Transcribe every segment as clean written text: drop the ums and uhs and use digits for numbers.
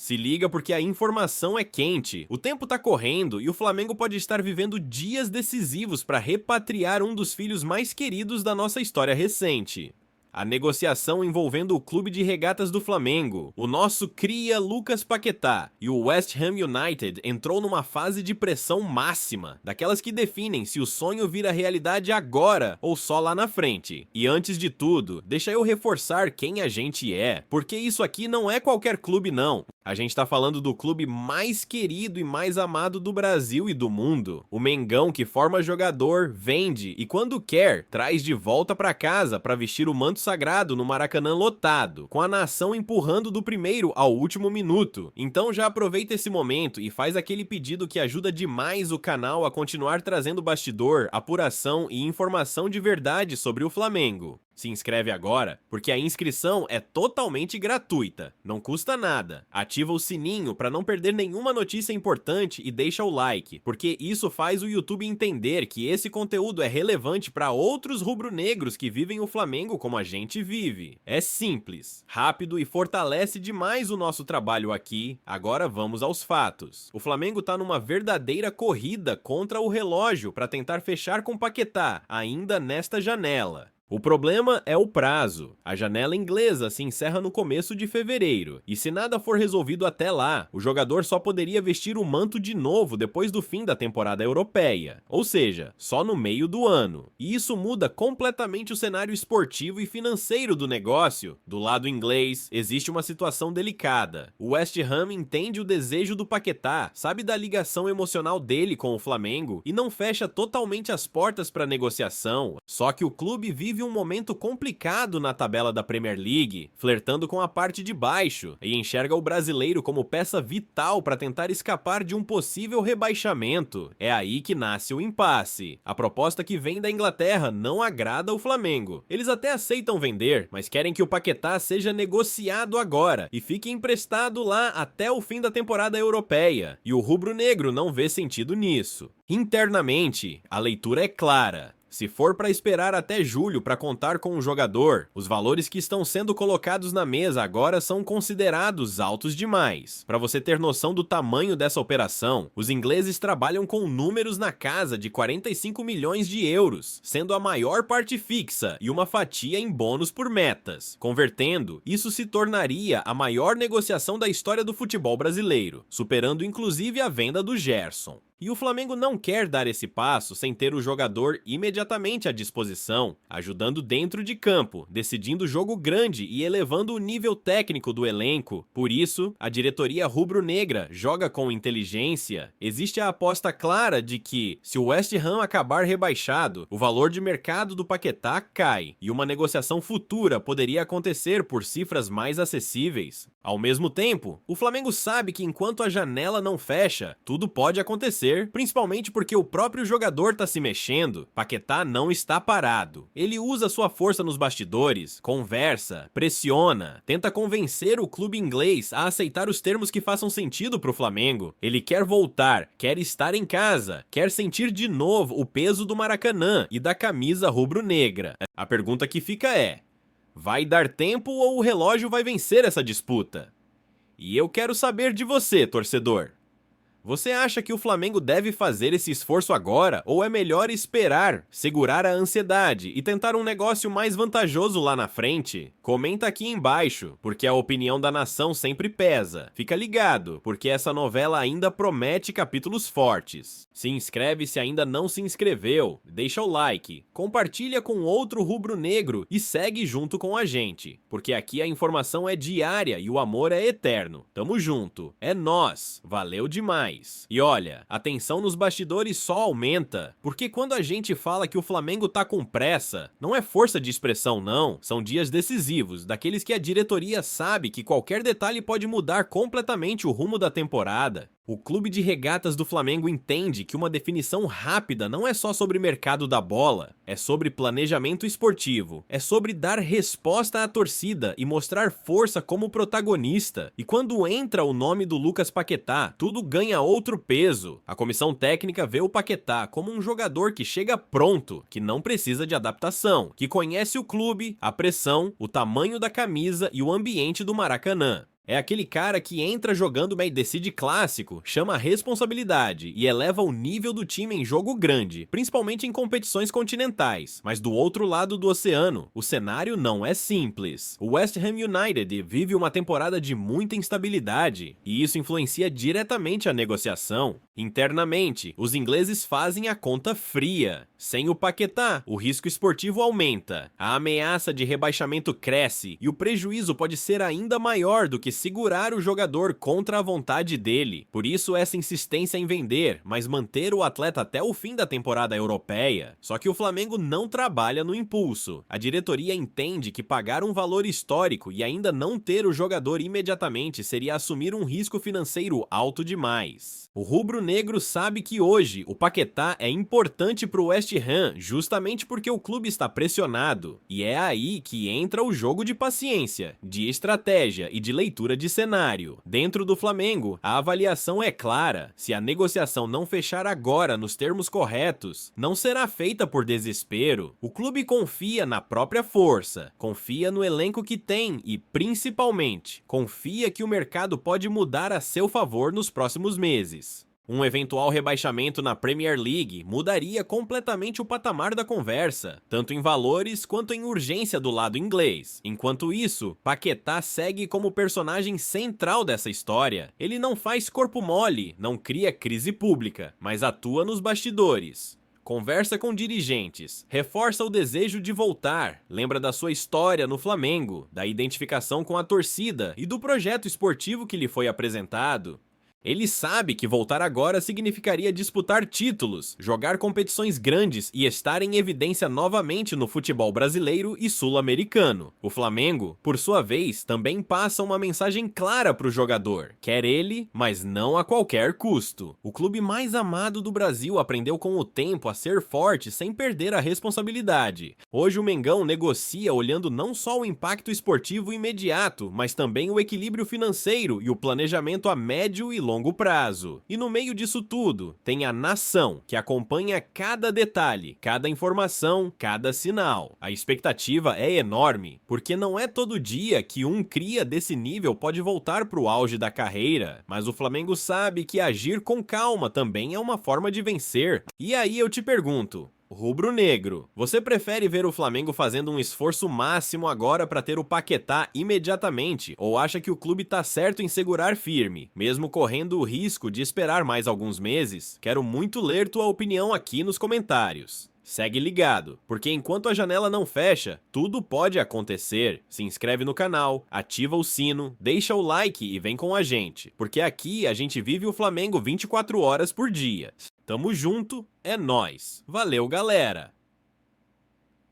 Se liga porque a informação é quente, o tempo tá correndo e o Flamengo pode estar vivendo dias decisivos para repatriar um dos filhos mais queridos da nossa história recente. A negociação envolvendo o Clube de Regatas do Flamengo, o nosso cria Lucas Paquetá e o West Ham United entrou numa fase de pressão máxima, daquelas que definem se o sonho vira realidade agora ou só lá na frente. E antes de tudo, deixa eu reforçar quem a gente é, porque isso aqui não é qualquer clube não. A gente tá falando do clube mais querido e mais amado do Brasil e do mundo. O Mengão que forma jogador, vende e quando quer, traz de volta pra casa pra vestir o manto sagrado no Maracanã lotado, com a nação empurrando do primeiro ao último minuto. Então já aproveita esse momento e faz aquele pedido que ajuda demais o canal a continuar trazendo bastidor, apuração e informação de verdade sobre o Flamengo. Se inscreve agora, porque a inscrição é totalmente gratuita, não custa nada. Ativa o sininho para não perder nenhuma notícia importante e deixa o like, porque isso faz o YouTube entender que esse conteúdo é relevante para outros rubro-negros que vivem o Flamengo como a gente vive. É simples, rápido e fortalece demais o nosso trabalho aqui. Agora vamos aos fatos. O Flamengo tá numa verdadeira corrida contra o relógio para tentar fechar com Paquetá, ainda nesta janela. O problema é o prazo. A janela inglesa se encerra no começo de fevereiro, e se nada for resolvido até lá, o jogador só poderia vestir o manto de novo depois do fim da temporada europeia, ou seja, só no meio do ano. E isso muda completamente o cenário esportivo e financeiro do negócio. Do lado inglês, existe uma situação delicada. O West Ham entende o desejo do Paquetá, sabe da ligação emocional dele com o Flamengo, e não fecha totalmente as portas para negociação, só que o clube vive um momento complicado na tabela da Premier League, flertando com a parte de baixo, e enxerga o brasileiro como peça vital para tentar escapar de um possível rebaixamento. É aí que nasce o impasse. A proposta que vem da Inglaterra não agrada o Flamengo. Eles até aceitam vender, mas querem que o Paquetá seja negociado agora e fique emprestado lá até o fim da temporada europeia. E o rubro-negro não vê sentido nisso. Internamente, a leitura é clara. Se for para esperar até julho para contar com um jogador, os valores que estão sendo colocados na mesa agora são considerados altos demais. Para você ter noção do tamanho dessa operação, os ingleses trabalham com números na casa de 45 milhões de euros, sendo a maior parte fixa e uma fatia em bônus por metas. Convertendo, isso se tornaria a maior negociação da história do futebol brasileiro, superando inclusive a venda do Gerson. E o Flamengo não quer dar esse passo sem ter o jogador imediatamente à disposição, ajudando dentro de campo, decidindo jogo grande e elevando o nível técnico do elenco. Por isso, a diretoria rubro-negra joga com inteligência. Existe a aposta clara de que, se o West Ham acabar rebaixado, o valor de mercado do Paquetá cai, e uma negociação futura poderia acontecer por cifras mais acessíveis. Ao mesmo tempo, o Flamengo sabe que enquanto a janela não fecha, tudo pode acontecer, principalmente porque o próprio jogador tá se mexendo. Paquetá não está parado. Ele usa sua força nos bastidores, conversa, pressiona, tenta convencer o clube inglês a aceitar os termos que façam sentido pro Flamengo. Ele quer voltar, quer estar em casa, quer sentir de novo o peso do Maracanã e da camisa rubro-negra. A pergunta que fica é: vai dar tempo ou o relógio vai vencer essa disputa? E eu quero saber de você, torcedor. Você acha que o Flamengo deve fazer esse esforço agora ou é melhor esperar, segurar a ansiedade e tentar um negócio mais vantajoso lá na frente? Comenta aqui embaixo, porque a opinião da nação sempre pesa. Fica ligado, porque essa novela ainda promete capítulos fortes. Se inscreve se ainda não se inscreveu, deixa o like, compartilha com outro rubro-negro e segue junto com a gente, porque aqui a informação é diária e o amor é eterno. Tamo junto, é nós, valeu demais. E olha, a tensão nos bastidores só aumenta, porque quando a gente fala que o Flamengo tá com pressa, não é força de expressão não, são dias decisivos, daqueles que a diretoria sabe que qualquer detalhe pode mudar completamente o rumo da temporada. O Clube de Regatas do Flamengo entende que uma definição rápida não é só sobre mercado da bola, é sobre planejamento esportivo, é sobre dar resposta à torcida e mostrar força como protagonista. E quando entra o nome do Lucas Paquetá, tudo ganha outro peso. A comissão técnica vê o Paquetá como um jogador que chega pronto, que não precisa de adaptação, que conhece o clube, a pressão, o tamanho da camisa e o ambiente do Maracanã. É aquele cara que entra jogando bem, decide clássico, chama a responsabilidade e eleva o nível do time em jogo grande, principalmente em competições continentais. Mas do outro lado do oceano, o cenário não é simples. O West Ham United vive uma temporada de muita instabilidade e isso influencia diretamente a negociação. Internamente, os ingleses fazem a conta fria. Sem o Paquetá, o risco esportivo aumenta, a ameaça de rebaixamento cresce e o prejuízo pode ser ainda maior do que segurar o jogador contra a vontade dele. Por isso essa insistência em vender, mas manter o atleta até o fim da temporada europeia. Só que o Flamengo não trabalha no impulso. A diretoria entende que pagar um valor histórico e ainda não ter o jogador imediatamente seria assumir um risco financeiro alto demais. O rubro-negro sabe que hoje o Paquetá é importante para o West Ham justamente porque o clube está pressionado. E é aí que entra o jogo de paciência, de estratégia e de leitura de cenário. Dentro do Flamengo, a avaliação é clara. Se a negociação não fechar agora nos termos corretos, não será feita por desespero. O clube confia na própria força, confia no elenco que tem e, principalmente, confia que o mercado pode mudar a seu favor nos próximos meses. Um eventual rebaixamento na Premier League mudaria completamente o patamar da conversa, tanto em valores quanto em urgência do lado inglês. Enquanto isso, Paquetá segue como personagem central dessa história. Ele não faz corpo mole, não cria crise pública, mas atua nos bastidores. Conversa com dirigentes, reforça o desejo de voltar, lembra da sua história no Flamengo, da identificação com a torcida e do projeto esportivo que lhe foi apresentado. Ele sabe que voltar agora significaria disputar títulos, jogar competições grandes e estar em evidência novamente no futebol brasileiro e sul-americano. O Flamengo, por sua vez, também passa uma mensagem clara para o jogador. Quer ele, mas não a qualquer custo. O clube mais amado do Brasil aprendeu com o tempo a ser forte sem perder a responsabilidade. Hoje o Mengão negocia olhando não só o impacto esportivo imediato, mas também o equilíbrio financeiro e o planejamento a médio e longo prazo. E no meio disso tudo, tem a nação, que acompanha cada detalhe, cada informação, cada sinal. A expectativa é enorme, porque não é todo dia que um cria desse nível pode voltar para o auge da carreira, mas o Flamengo sabe que agir com calma também é uma forma de vencer. E aí eu te pergunto, rubro-negro, você prefere ver o Flamengo fazendo um esforço máximo agora para ter o Paquetá imediatamente ou acha que o clube tá certo em segurar firme, mesmo correndo o risco de esperar mais alguns meses? Quero muito ler tua opinião aqui nos comentários. Segue ligado, porque enquanto a janela não fecha, tudo pode acontecer. Se inscreve no canal, ativa o sino, deixa o like e vem com a gente, porque aqui a gente vive o Flamengo 24 horas por dia. Tamo junto, é nóis. Valeu, galera!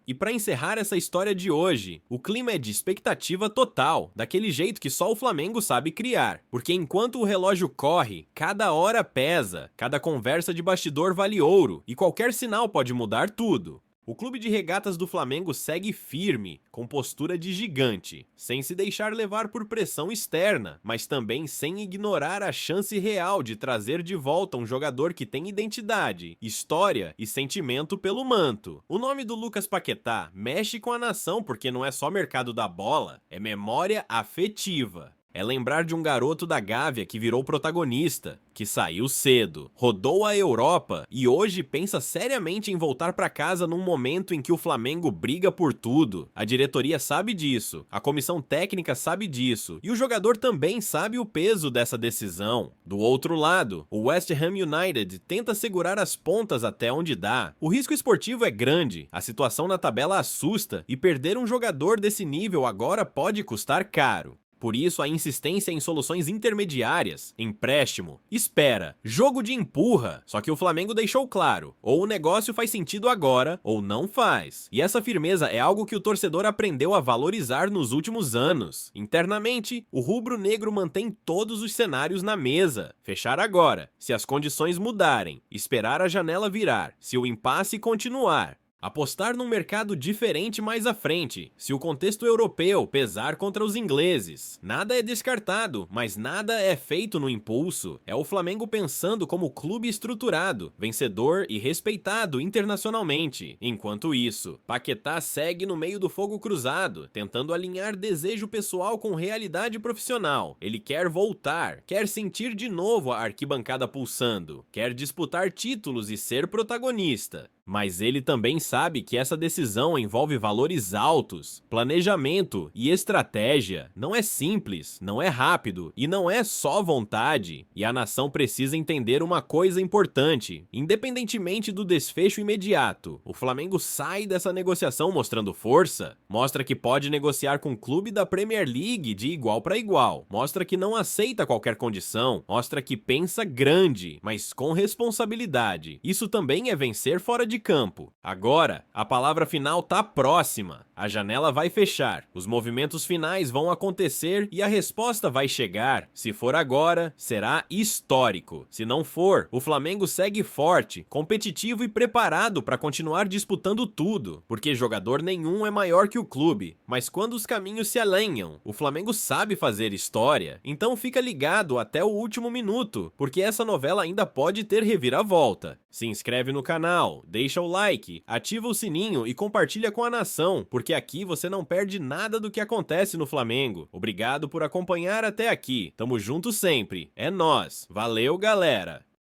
E para encerrar essa história de hoje, o clima é de expectativa total, daquele jeito que só o Flamengo sabe criar. Porque enquanto o relógio corre, cada hora pesa, cada conversa de bastidor vale ouro, e qualquer sinal pode mudar tudo. O clube de regatas do Flamengo segue firme, com postura de gigante, sem se deixar levar por pressão externa, mas também sem ignorar a chance real de trazer de volta um jogador que tem identidade, história e sentimento pelo manto. O nome do Lucas Paquetá mexe com a nação porque não é só mercado da bola, é memória afetiva. É lembrar de um garoto da Gávea que virou protagonista, que saiu cedo, rodou a Europa e hoje pensa seriamente em voltar para casa num momento em que o Flamengo briga por tudo. A diretoria sabe disso, a comissão técnica sabe disso e o jogador também sabe o peso dessa decisão. Do outro lado, o West Ham United tenta segurar as pontas até onde dá. O risco esportivo é grande, a situação na tabela assusta e perder um jogador desse nível agora pode custar caro. Por isso, a insistência em soluções intermediárias, empréstimo, espera, jogo de empurra. Só que o Flamengo deixou claro, ou o negócio faz sentido agora, ou não faz. E essa firmeza é algo que o torcedor aprendeu a valorizar nos últimos anos. Internamente, o rubro-negro mantém todos os cenários na mesa. Fechar agora, se as condições mudarem, esperar a janela virar, se o impasse continuar. Apostar num mercado diferente mais à frente, se o contexto europeu pesar contra os ingleses. Nada é descartado, mas nada é feito no impulso. É o Flamengo pensando como clube estruturado, vencedor e respeitado internacionalmente. Enquanto isso, Paquetá segue no meio do fogo cruzado, tentando alinhar desejo pessoal com realidade profissional. Ele quer voltar, quer sentir de novo a arquibancada pulsando, quer disputar títulos e ser protagonista. Mas ele também sabe que essa decisão envolve valores altos, planejamento e estratégia. Não é simples, não é rápido e não é só vontade. E a nação precisa entender uma coisa importante: independentemente do desfecho imediato, o Flamengo sai dessa negociação mostrando força, mostra que pode negociar com o clube da Premier League de igual para igual, mostra que não aceita qualquer condição, mostra que pensa grande, mas com responsabilidade. Isso também é vencer fora de campo. Agora, a palavra final tá próxima. A janela vai fechar, os movimentos finais vão acontecer e a resposta vai chegar. Se for agora, será histórico. Se não for, o Flamengo segue forte, competitivo e preparado para continuar disputando tudo, porque jogador nenhum é maior que o clube. Mas quando os caminhos se alinham, o Flamengo sabe fazer história. Então fica ligado até o último minuto, porque essa novela ainda pode ter reviravolta. Se inscreve no canal, deixa o like, ativa o sininho e compartilha com a nação, porque aqui você não perde nada do que acontece no Flamengo. Obrigado por acompanhar até aqui. Tamo junto sempre. É nóis. Valeu, galera!